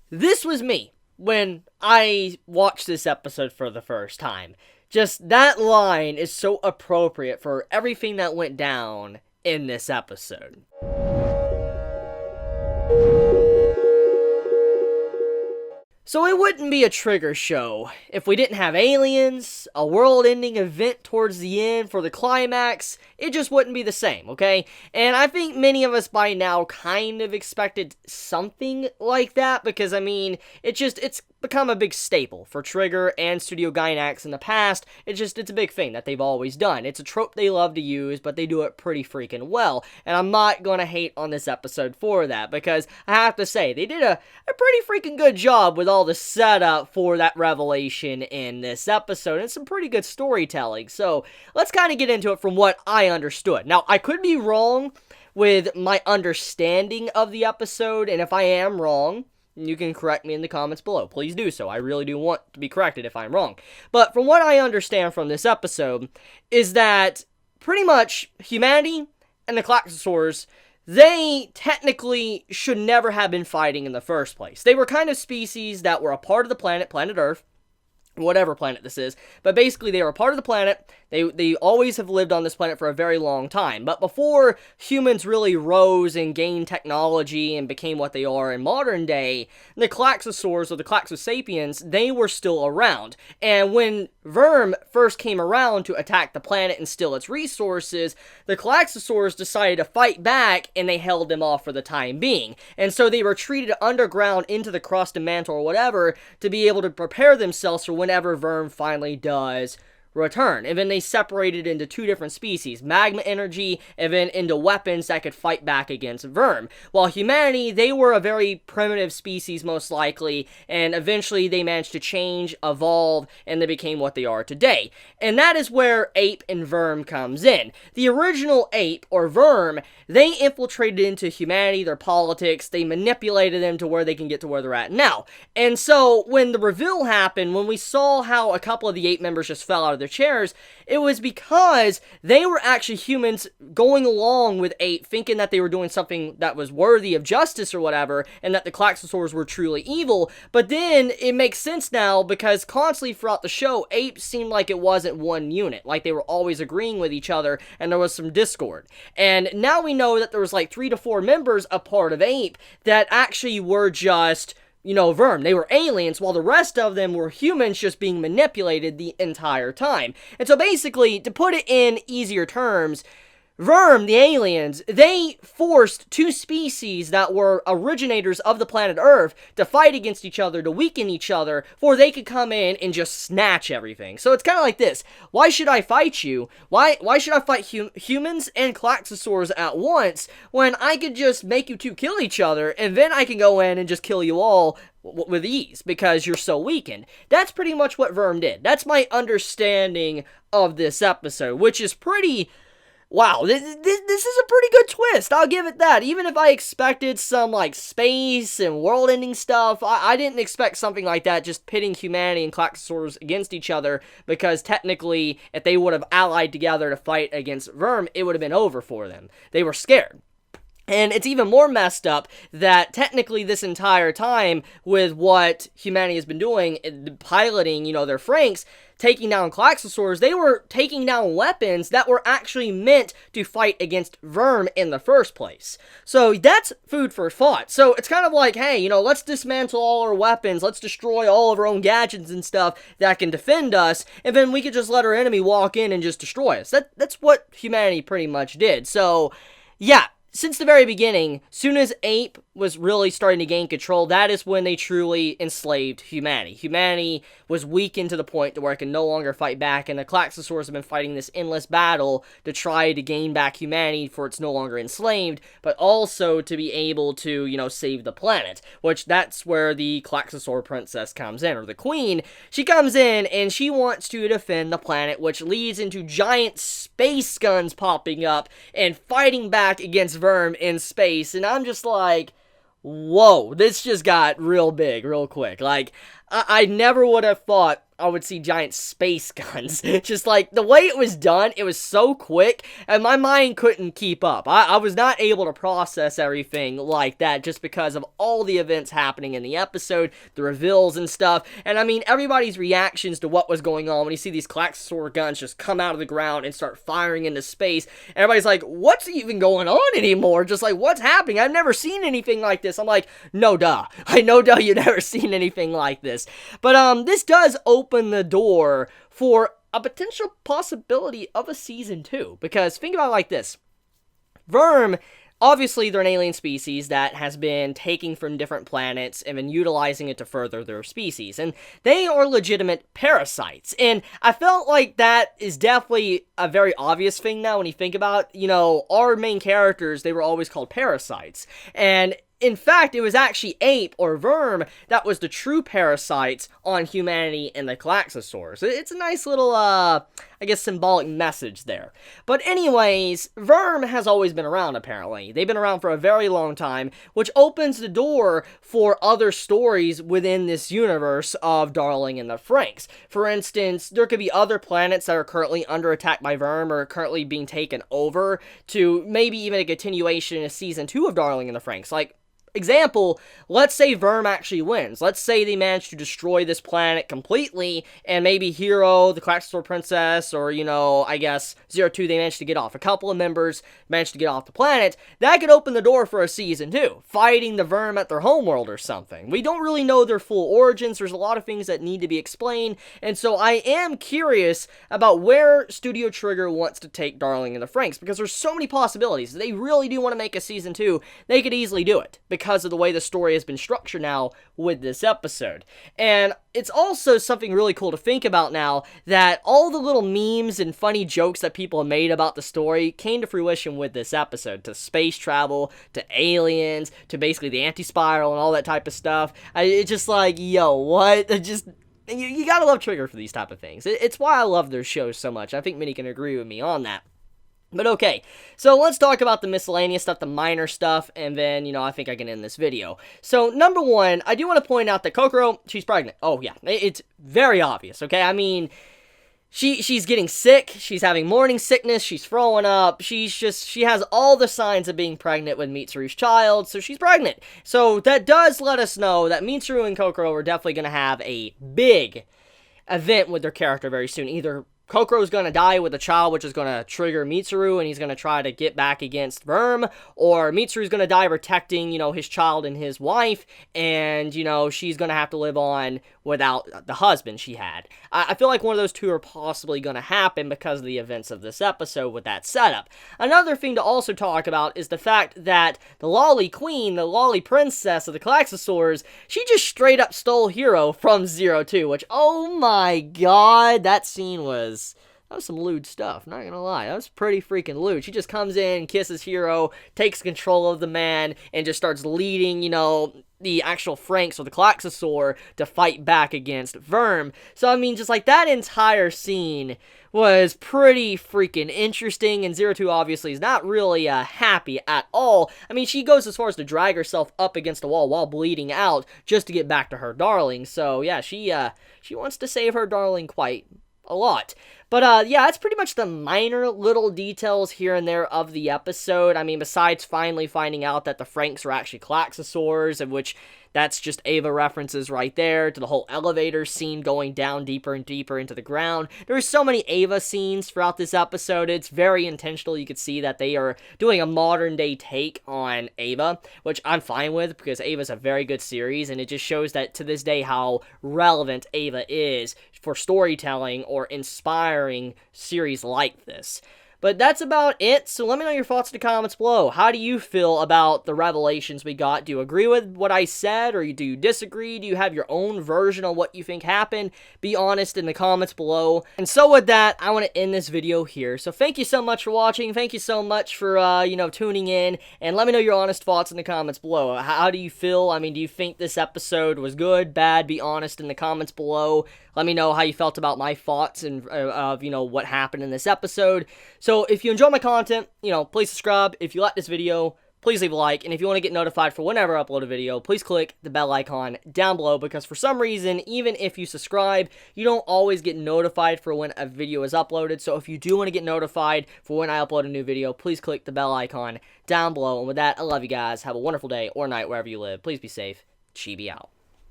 this was me when I watched this episode for the first time. Just that line is so appropriate for everything that went down in this episode. So it wouldn't be a Trigger show if we didn't have aliens, a world-ending event towards the end for the climax. It just wouldn't be the same, okay? And I think many of us by now kind of expected something like that, because, I mean, it's become a big staple for Trigger and Studio Gainax in the past. It's a big thing that they've always done. It's a trope they love to use, but they do it pretty freaking well. And I'm not gonna hate on this episode for that, because I have to say, they did a pretty freaking good job with all the setup for that revelation in this episode, and some pretty good storytelling. So let's kind of get into it from what I understood. Now, I could be wrong with my understanding of the episode, and if I am wrong, you can correct me in the comments below. Please do so. I really do want to be corrected if I'm wrong. But from what I understand from this episode, is that pretty much humanity and the Klaxosaurs, they technically should never have been fighting in the first place. They were kind of species that were a part of the planet Earth, whatever planet this is, but basically they were a part of the planet. They always have lived on this planet for a very long time, but before humans really rose and gained technology and became what they are in modern day, the Klaxosaurs, or the Klaxosapiens, they were still around. And when VIRM first came around to attack the planet and steal its resources, the Klaxosaurs decided to fight back, and they held them off for the time being. And so they retreated underground into the crust and mantle or whatever to be able to prepare themselves for whenever VIRM finally does return. And then they separated into two different species, magma energy, and then into weapons that could fight back against VIRM. While humanity, they were a very primitive species most likely, and eventually they managed to change, evolve, and they became what they are today. And that is where Ape and VIRM comes in. The original Ape, or VIRM, they infiltrated into humanity, their politics, they manipulated them to where they can get to where they're at now. And so, when the reveal happened, when we saw how a couple of the Ape members just fell out of their chairs, it was because they were actually humans going along with Ape, thinking that they were doing something that was worthy of justice or whatever, and that the Klaxosaurs were truly evil. But then it makes sense now, because constantly throughout the show, Ape seemed like it wasn't one unit, like they were always agreeing with each other, and there was some discord. And now we know that there was like 3 to 4 members a part of Ape that actually were just, you know, VIRM. They were aliens, while the rest of them were humans just being manipulated the entire time. And so basically, to put it in easier terms, VIRM, the aliens, they forced 2 species that were originators of the planet Earth to fight against each other, to weaken each other, for they could come in and just snatch everything. So it's kind of like this. Why should I fight you? Why should I fight humans and Klaxosaurs at once, when I could just make you 2 kill each other, and then I can go in and just kill you all with ease, because you're so weakened? That's pretty much what VIRM did. That's my understanding of this episode, which is pretty... wow, this is a pretty good twist, I'll give it that. Even if I expected some, like, space and world-ending stuff, I didn't expect something like that, just pitting humanity and Klaxosaurs against each other, because technically, if they would have allied together to fight against VIRM, it would have been over for them. They were scared. And it's even more messed up that technically this entire time, with what humanity has been doing, piloting, you know, their FranXX, taking down Klaxosaurs, they were taking down weapons that were actually meant to fight against VIRM in the first place. So that's food for thought. So it's kind of like, hey, you know, let's dismantle all our weapons, let's destroy all of our own gadgets and stuff that can defend us, and then we could just let our enemy walk in and just destroy us. That's what humanity pretty much did. So, yeah. Since the very beginning, soon as Ape was really starting to gain control, that is when they truly enslaved humanity. Humanity was weakened to the point to where it can no longer fight back, and the Klaxosaurs have been fighting this endless battle to try to gain back humanity, for it's no longer enslaved, but also to be able to, you know, save the planet, which that's where the Klaxosaur princess comes in, or the queen. She comes in, and she wants to defend the planet, which leads into giant space guns popping up and fighting back against VIRM in space, and I'm just like, whoa, this just got real big, real quick. Like, I never would have thought I would see giant space guns. Just like, the way it was done, it was so quick, and my mind couldn't keep up. I was not able to process everything like that, just because of all the events happening in the episode, the reveals and stuff, and I mean, everybody's reactions to what was going on when you see these klax guns just come out of the ground and start firing into space. Everybody's like, what's even going on anymore? Just like, what's happening? I've never seen anything like this. I'm like, no duh. I know duh, you've never seen anything like this. But this does open the door for a potential possibility of a season 2, because think about it like this. VIRM, obviously they're an alien species that has been taking from different planets and been utilizing it to further their species, and they are legitimate parasites, and I felt like that is definitely a very obvious thing now when you think about, you know, our main characters, they were always called parasites, and in fact, it was actually Ape, or VIRM, that was the true parasites on humanity and the Klaxosaurs. It's a nice little, I guess, symbolic message there. But anyways, VIRM has always been around, apparently. They've been around for a very long time, which opens the door for other stories within this universe of Darling and the Franxx. For instance, there could be other planets that are currently under attack by VIRM, or currently being taken over, to maybe even a continuation in Season 2 of Darling and the Franxx. Like, example, let's say VIRM actually wins. Let's say they manage to destroy this planet completely, and maybe Hero, the Klaxosaur Princess, or, you know, I guess, 02, they managed to get off. A couple of members managed to get off the planet. That could open the door for a Season 2, fighting the VIRM at their homeworld or something. We don't really know their full origins. There's a lot of things that need to be explained, and so I am curious about where Studio Trigger wants to take Darling and the Franxx, because there's so many possibilities. If they really do want to make a Season 2, they could easily do it, because of the way the story has been structured now with this episode. And it's also something really cool to think about now, that all the little memes and funny jokes that people have made about the story came to fruition with this episode, to space travel, to aliens, to basically the anti-spiral and all that type of stuff. It's just like, yo, what? You gotta love Trigger for these type of things. It's why I love their shows so much. I think many can agree with me on that. But okay, so let's talk about the miscellaneous stuff, the minor stuff, and then, you know, I think I can end this video. So, number one, I do want to point out that Kokoro, she's pregnant. Oh, yeah, it's very obvious, okay? I mean, she's getting sick, she's having morning sickness, she's throwing up, she has all the signs of being pregnant with Mitsuru's child, so she's pregnant. So, that does let us know that Mitsuru and Kokoro are definitely going to have a big event with their character very soon. Either Kokoro's gonna die with a child, which is gonna trigger Mitsuru, and he's gonna try to get back against VIRM, or Mitsuru's gonna die protecting, you know, his child and his wife, and, you know, she's gonna have to live on without the husband she had. I feel like one of those two are possibly gonna happen because of the events of this episode with that setup. Another thing to also talk about is the fact that the Lolly Queen, the Lolly Princess of the Klaxosaurs, she just straight up stole Hero from 02, which, oh my god, that scene was some lewd stuff, not gonna lie. That was pretty freaking lewd. She just comes in, kisses Hero, takes control of the man, and just starts leading, you know, the actual Franxx or the Klaxosaur to fight back against VIRM. So, I mean, just like that entire scene was pretty freaking interesting, and 02 obviously is not really happy at all. I mean, she goes as far as to drag herself up against a wall while bleeding out just to get back to her darling. So, yeah, she wants to save her darling quite a lot. But, yeah, that's pretty much the minor little details here and there of the episode. I mean, besides finally finding out that the Franxx are actually Klaxosaurs, of which that's just Eva references right there, to the whole elevator scene going down deeper and deeper into the ground. There's so many Eva scenes throughout this episode. It's very intentional. You could see that they are doing a modern-day take on Eva, which I'm fine with, because Eva's a very good series, and it just shows that, to this day, how relevant Eva is for storytelling or inspiring series like this. But that's about it, so let me know your thoughts in the comments below. How do you feel about the revelations we got? Do you agree with what I said, or do you disagree? Do you have your own version of what you think happened? Be honest in the comments below. And so with that, I want to end this video here. So thank you so much for watching. Thank you so much for, tuning in. And let me know your honest thoughts in the comments below. How do you feel? I mean, do you think this episode was good, bad? Be honest in the comments below. Let me know how you felt about my thoughts and of, what happened in this episode. So if you enjoy my content, please subscribe. If you like this video, please leave a like, and if you want to get notified for whenever I upload a video, please click the bell icon down below, because for some reason, even if you subscribe, you don't always get notified for when a video is uploaded. So if you do want to get notified for when I upload a new video, please click the bell icon down below. And with that, I love you guys. Have a wonderful day or night wherever you live. Please be safe. Chibi out.